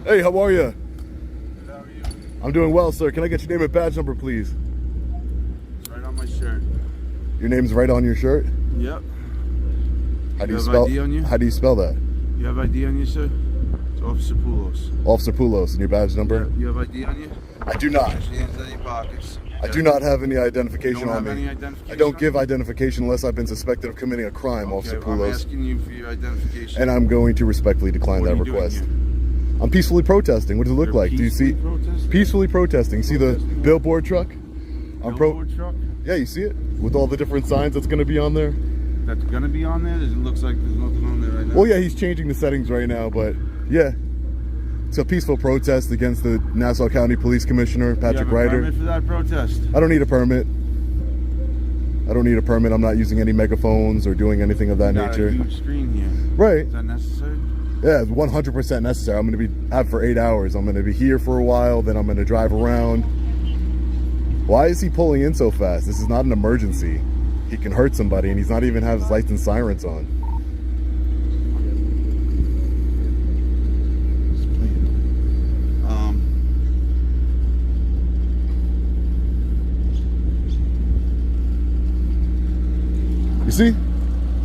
Hey, how are you? Good, how are you? I'm doing well, sir. Can I get your name and badge number, please? It's right on my shirt. Your name's right on your shirt? Yep. How do you have spell? ID on you? How do you spell that? You have ID on you, sir? It's Officer Poulos. Officer Poulos, and your badge number? You have ID on you? I do not. Put your hands in your pockets. I do not have any identification on me. Any identification I don't give identification unless I've been suspected of committing a crime, Officer I'm Poulos. asking you for your identification. And I'm going to respectfully decline What that are you doing request. here? I'm peacefully protesting. What does it look You're like? Do you see? protesting? Peacefully protesting. See the Protesting what? billboard truck? Billboard truck? Yeah, you see it? With all the different signs that's going to be on there? That's gonna be on there? It looks like there's nothing on there right now. Well, yeah, he's changing the settings right now, but yeah. It's a peaceful protest against the Nassau County Police Commissioner, Patrick Ryder. You have a permit for that protest? I don't need a permit. I don't need a permit. I'm not using any megaphones or doing anything of that nature. Got a huge screen here. Right. Is that necessary? Yeah, it's 100% necessary. I'm going to have for 8 hours. I'm going to be here for a while, then I'm going to drive around. Why is he pulling in so fast? This is not an emergency. He can hurt somebody, and he's not even have his lights and sirens on. You see?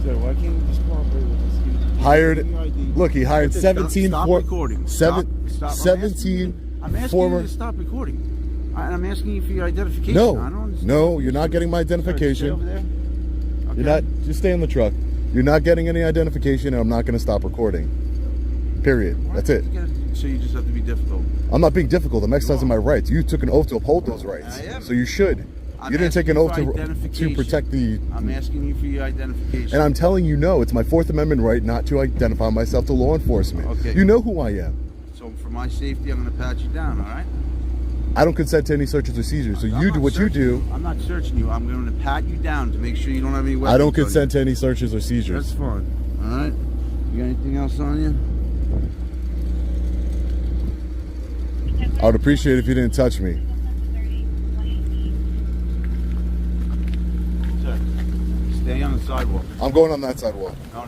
So why can't you just cooperate with us? Hired. Look, he hired 17 Stop recording. Stop. I'm 17 asking former. you to stop recording. I'm asking you for your identification. No, I don't understand. no, you're not getting my Stay over identification. there. Okay. You're not. Just stay in the truck. You're not getting any identification, and I'm not going to stop recording. Period. That's it. So you just have to be difficult. I'm not being difficult. I'm exercising my rights. You took an oath to uphold those rights. I am. So you should. I'm You didn't take an asking oath for to identification. protect the. I'm asking you for your identification. And I'm telling you, no. It's my Fourth Amendment right not to identify myself to law enforcement. Okay. You know who I am. So for my safety, I'm going to pat you down. All right. I don't consent to any searches or seizures. So I'm you not do what you searching do. I'm not searching you. I'm going to pat you down to make sure you don't have any weapons. I don't on you. consent to any searches or seizures. That's fine. All right. You got anything else on you? I would appreciate it if you didn't touch me. Sir, stay on the sidewalk. I'm going on that sidewalk. No.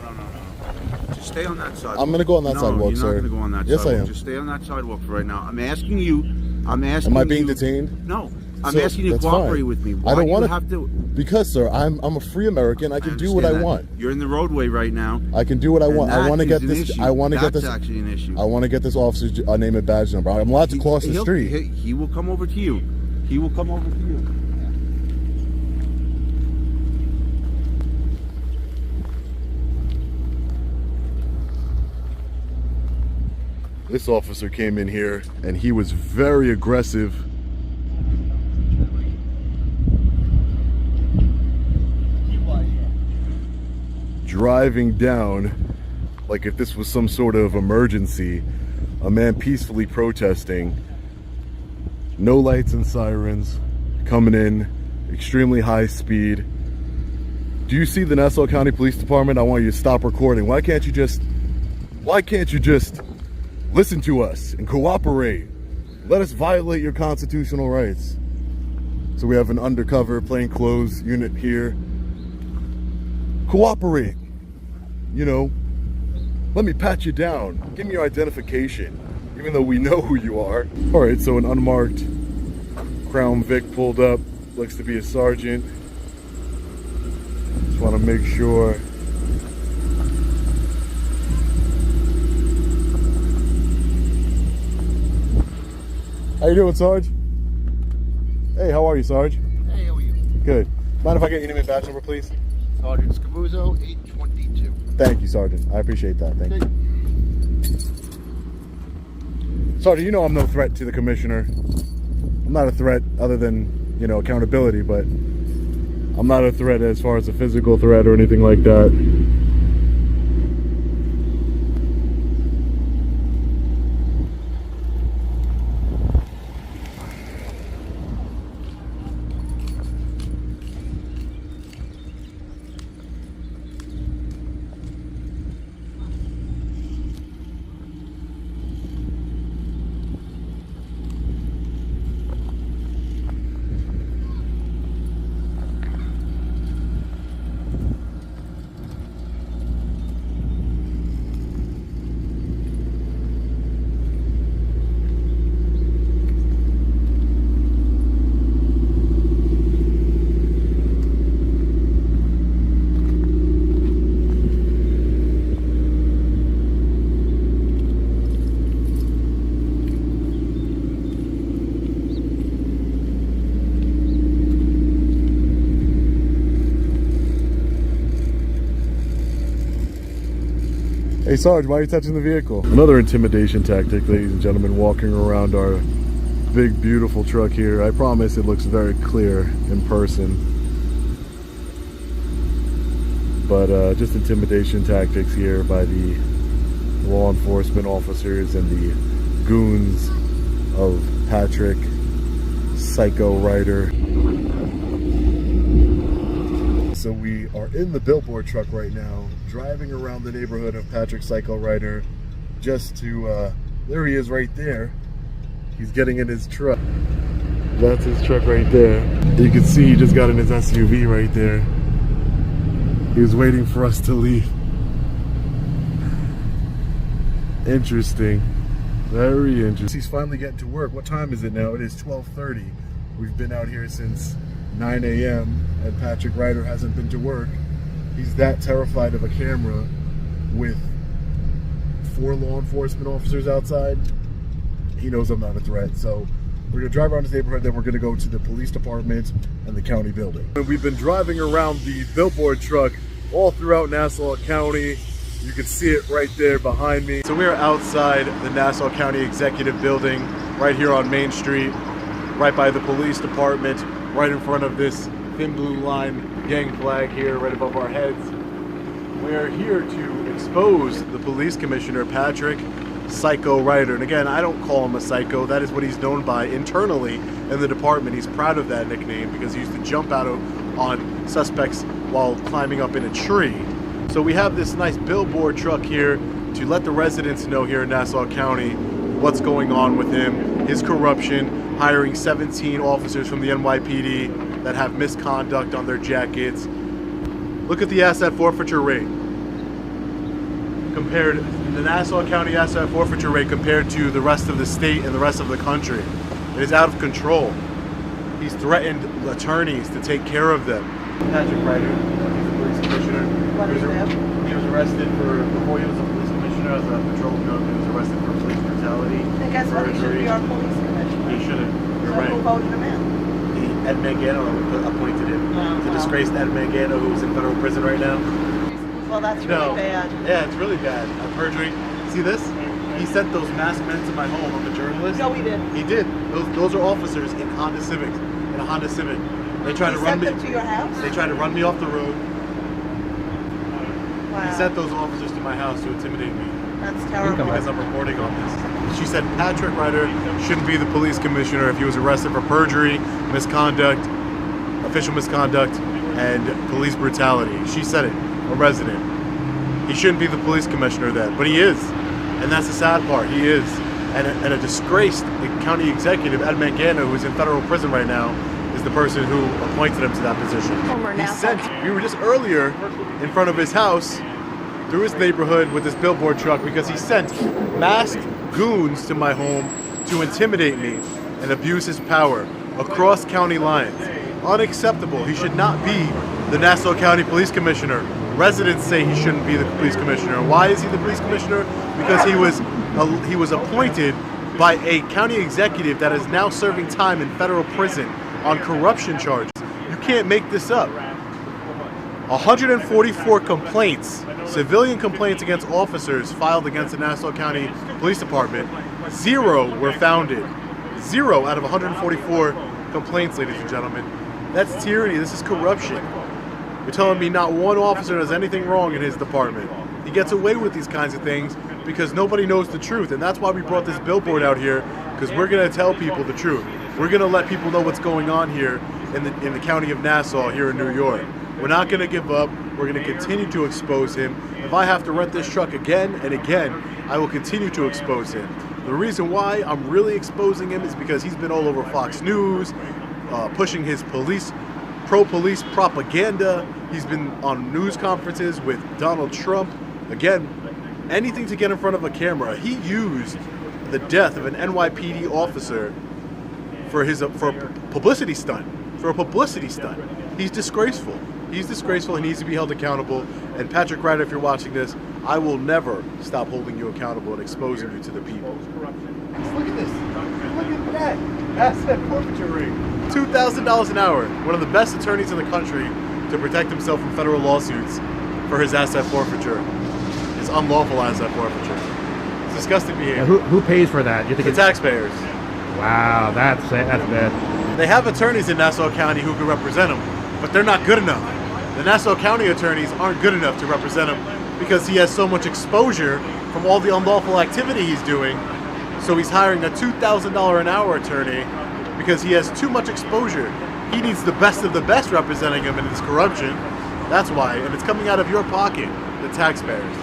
Just stay on that sidewalk. I'm going to go on that sidewalk, you're sir. not going to go on that Yes, sidewalk. I am. Just stay on that sidewalk for right now. I'm asking you. Am I being detained? No. I'm So, asking you to that's cooperate fine. with me. I Why don't do want you have to. Because, sir, I'm a free American. I can do what I understand that. want. You're in the roadway right now. I can do what I and want. I that want to is get an this. issue. I want to get That's this. actually an issue. I want to get this officer's name and badge number. I'm allowed to cross the street. He will come over to you. He will come over to you. This officer came in here and he was very aggressive. Driving down like if this was some sort of emergency. A man peacefully protesting. No lights and sirens. Coming in extremely high speed. Do you see the Nassau County Police Department? I want you to stop recording. Why can't you just listen to us and cooperate? Let us violate your constitutional rights. So we have an undercover plainclothes unit here. Cooperate. You know, let me pat you down. Give me your identification, even though we know who you are. All right, so an unmarked Crown Vic pulled up. Looks to be a sergeant. Just want to make sure. How you doing, Sarge? Hey, how are you, Sarge? Hey, how are you? Good. Mind if I get your name and badge number, please? Sergeant Scavuzzo, 822. Thank you, Sergeant. I appreciate that. Thank you. Sergeant, you know I'm no threat to the commissioner. I'm not a threat other than, you know, accountability, but I'm not a threat as far as a physical threat or anything like that. Hey Sarge, why are you touching the vehicle? Another intimidation tactic, ladies and gentlemen, walking around our big beautiful truck here. I promise it looks very clear in person. But just intimidation tactics here by the law enforcement officers and the goons of Patrick Psycho Ryder. So we are in the Billboard truck right now, driving around the neighborhood of Patrick Psycho Ryder, just to, there he is right there. He's getting in his truck. That's his truck right there. You can see he just got in his SUV right there. He was waiting for us to leave. Interesting. Very interesting. He's finally getting to work. What time is it now? It is 12:30. We've been out here since 9 a.m. and Patrick Ryder hasn't been to work. He's that terrified of a camera with 4 law enforcement officers outside. He knows I'm not a threat. So we're gonna drive around this neighborhood, then we're gonna go to the police department and the county building. And we've been driving around the Billboard truck all throughout Nassau County. You can see it right there behind me. So we are outside the Nassau County Executive Building, right here on Main Street, right by the police department, right in front of this thin blue line gang flag here, right above our heads. We are here to expose the police commissioner, Patrick Psycho Ryder. And again, I don't call him a psycho. That is what he's known by internally in the department. He's proud of that nickname because he used to jump out on suspects while climbing up in a tree. So we have this nice Billboard truck here to let the residents know here in Nassau County what's going on with him, his corruption, hiring 17 officers from the NYPD that have misconduct on their jackets. Look at the asset forfeiture rate. Compared, the Nassau County asset forfeiture rate compared to the rest of the state and the rest of the country. It is out of control. He's threatened attorneys to take care of them. Patrick Ryder, he's a police commissioner. He was arrested for, before he was a police commissioner, as a patrol dog, he was arrested for police brutality. I guess what he should be our police commissioner. He shouldn't. You're So right. who voted him in? Ed Mangano appointed him. The disgraced Ed Mangano, who's in federal prison right now. Well, that's really bad. Yeah, it's really bad. Perjury. See this? He sent those masked men to my home. I'm a journalist. No, he did. He did. Those are officers in Honda Civics. In a Honda Civic. They try to run me. Sent them to your house? They try to run me off the road. Wow. He sent those officers to my house to intimidate me. That's terrible. Because I'm reporting on this. She said Patrick Ryder shouldn't be the police commissioner if he was arrested for perjury, misconduct, official misconduct, and police brutality. She said it, a resident. He shouldn't be the police commissioner then, but he is. And that's the sad part, he is. And a disgraced county executive, Ed Mangano, who's in federal prison right now, is the person who appointed him to that position. We were just earlier in front of his house, through his neighborhood with this Billboard truck, because he sent masked goons to my home to intimidate me and abuse his power across county lines. Unacceptable. He should not be the Nassau County Police Commissioner. Residents say he shouldn't be the police commissioner. Why is he the police commissioner? Because he was appointed by a county executive that is now serving time in federal prison on corruption charges. You can't make this up. 144 complaints, civilian complaints against officers filed against the Nassau County Police Department. 0 were founded. 0 out of 144 complaints, ladies and gentlemen. That's tyranny. This is corruption. You're telling me not one officer does anything wrong in his department. He gets away with these kinds of things because nobody knows the truth. And that's why we brought this billboard out here, because we're going to tell people the truth. We're going to let people know what's going on here in the county of Nassau here in New York. We're not going to give up. We're going to continue to expose him. If I have to rent this truck again and again, I will continue to expose him. The reason why I'm really exposing him is because he's been all over Fox News, pushing his pro-police propaganda. He's been on news conferences with Donald Trump. Again, anything to get in front of a camera. He used the death of an NYPD officer for a publicity stunt. For a publicity stunt. He's disgraceful. He's disgraceful. He needs to be held accountable. And Patrick Ryder, if you're watching this, I will never stop holding you accountable and exposing you to the people. Look at this. Look at that. Asset forfeiture rate. $2,000 an hour. One of the best attorneys in the country to protect himself from federal lawsuits for his asset forfeiture. It's unlawful asset forfeiture. It's disgusting behavior. Who pays for that? You think The it's taxpayers. wow? That's bad. They have attorneys in Nassau County who can represent him, but they're not good enough. The Nassau County attorneys aren't good enough to represent him because he has so much exposure from all the unlawful activity he's doing. So he's hiring a $2,000 an hour attorney because he has too much exposure. He needs the best of the best representing him in his corruption. That's why, and it's coming out of your pocket, the taxpayers.